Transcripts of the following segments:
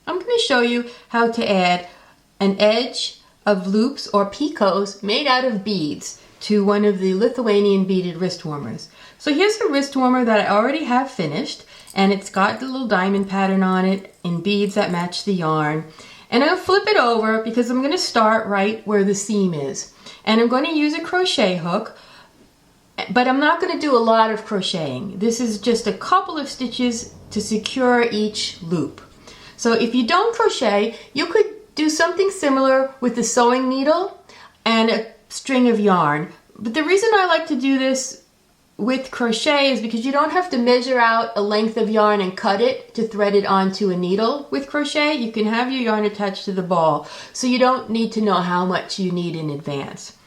I'm going to show you how to add an edge of loops or picots made out of beads to one of the Lithuanian beaded wrist warmers. So here's a wrist warmer that I already have finished, and it's got the little diamond pattern on it in beads that match the yarn. And I'll flip it over because I'm going to start right where the seam is. And I'm going to use a crochet hook, but I'm not going to do a lot of crocheting. This is just a couple of stitches to secure each loop. So if you don't crochet, you could do something similar with a sewing needle and a string of yarn. But the reason I like to do this with crochet is because you don't have to measure out a length of yarn and cut it to thread it onto a needle with crochet. You can have your yarn attached to the ball, so you don't need to know how much you need in advance.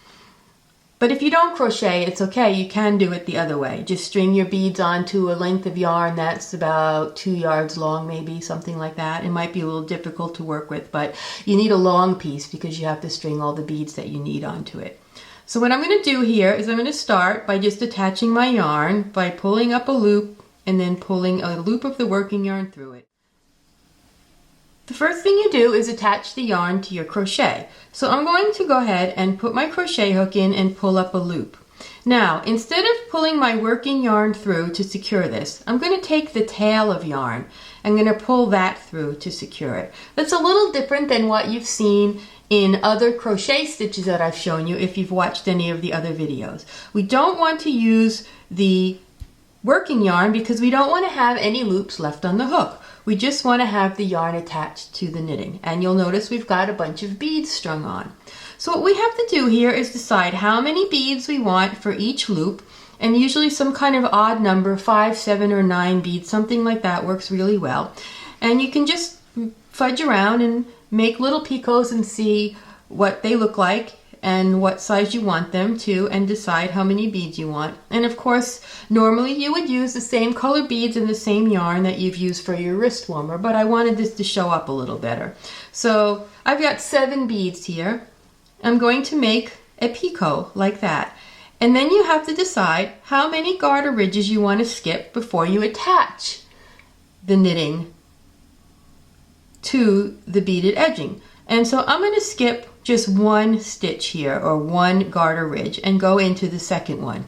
But if you don't crochet, it's okay. You can do it the other way. Just string your beads onto a length of yarn that's about 2 yards long, maybe, something like that. It might be a little difficult to work with, but you need a long piece because you have to string all the beads that you need onto it. So what I'm going to do here is I'm going to start by just attaching my yarn by pulling up a loop and then pulling a loop of the working yarn through it. The first thing you do is attach the yarn to your crochet. So I'm going to go ahead and put my crochet hook in and pull up a loop. Now, instead of pulling my working yarn through to secure this, I'm going to take the tail of yarn. I'm going to pull that through to secure it. That's a little different than what you've seen in other crochet stitches that I've shown you if you've watched any of the other videos. We don't want to use the working yarn because we don't want to have any loops left on the hook. We just want to have the yarn attached to the knitting. And you'll notice we've got a bunch of beads strung on. So what we have to do here is decide how many beads we want for each loop, and usually some kind of odd number, 5, 7, or 9 beads, something like that works really well. And you can just fudge around and make little picots and see what they look like and what size you want them to, and decide how many beads you want. And of course, normally you would use the same color beads and the same yarn that you've used for your wrist warmer, but I wanted this to show up a little better. So I've got 7 beads here. I'm going to make a picot like that. And then you have to decide how many garter ridges you want to skip before you attach the knitting to the beaded edging. And so I'm going to skip just 1 stitch here, or 1 garter ridge, and go into the second one.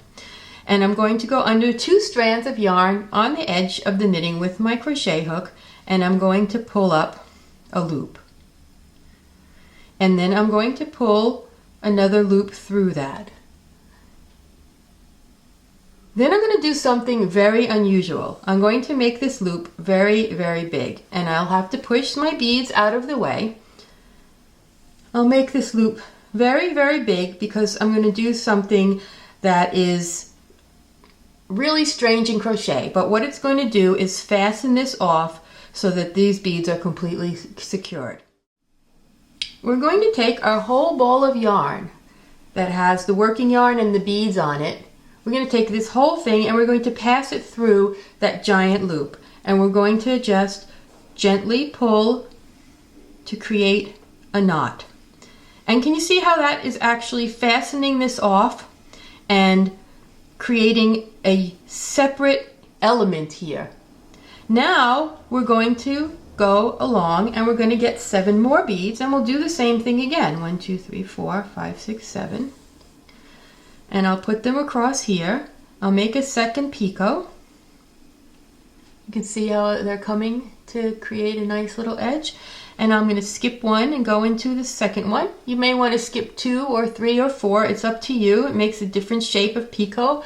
And I'm going to go under 2 strands of yarn on the edge of the knitting with my crochet hook, and I'm going to pull up a loop. And then I'm going to pull another loop through that. Then I'm going to do something very unusual. I'm going to make this loop very, very big, and I'll have to push my beads out of the way. I'll make this loop very, very big because I'm going to do something that is really strange in crochet, but what it's going to do is fasten this off so that these beads are completely secured. We're going to take our whole ball of yarn that has the working yarn and the beads on it. We're going to take this whole thing and we're going to pass it through that giant loop, and we're going to just gently pull to create a knot. And can you see how that is actually fastening this off and creating a separate element here? Now we're going to go along and we're going to get 7 more beads, and we'll do the same thing again. 1, 2, 3, 4, 5, 6, 7. And I'll put them across here. I'll make a second picot. You can see how they're coming to create a nice little edge. And I'm going to skip 1 and go into the second one. You may want to skip 2 or 3 or 4. It's up to you. It makes a different shape of picot.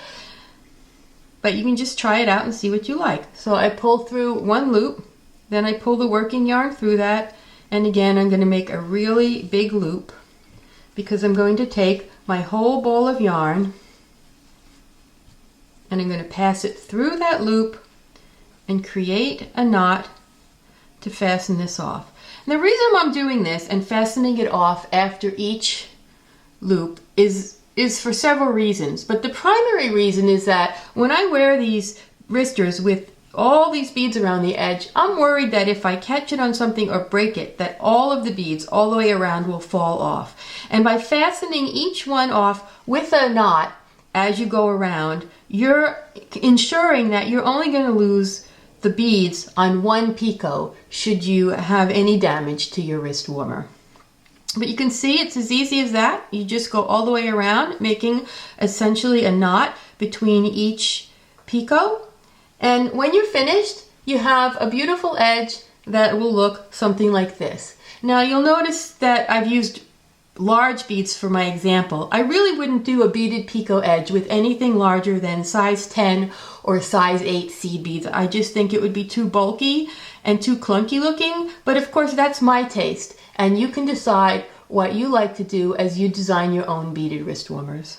But you can just try it out and see what you like. So I pull through 1 loop. Then I pull the working yarn through that. And again, I'm going to make a really big loop because I'm going to take my whole ball of yarn and I'm going to pass it through that loop and create a knot to fasten this off. And the reason I'm doing this and fastening it off after each loop is for several reasons. But the primary reason is that when I wear these wristers with all these beads around the edge, I'm worried that if I catch it on something or break it, that all of the beads all the way around will fall off. And by fastening each one off with a knot as you go around, you're ensuring that you're only going to lose the beads on one picot should you have any damage to your wrist warmer. But you can see it's as easy as that. You just go all the way around, making essentially a knot between each picot. And when you're finished, you have a beautiful edge that will look something like this. Now you'll notice that I've used large beads for my example. I really wouldn't do a beaded picot edge with anything larger than size 10 or size 8 seed beads. I just think it would be too bulky and too clunky looking, but of course that's my taste, and you can decide what you like to do as you design your own beaded wrist warmers.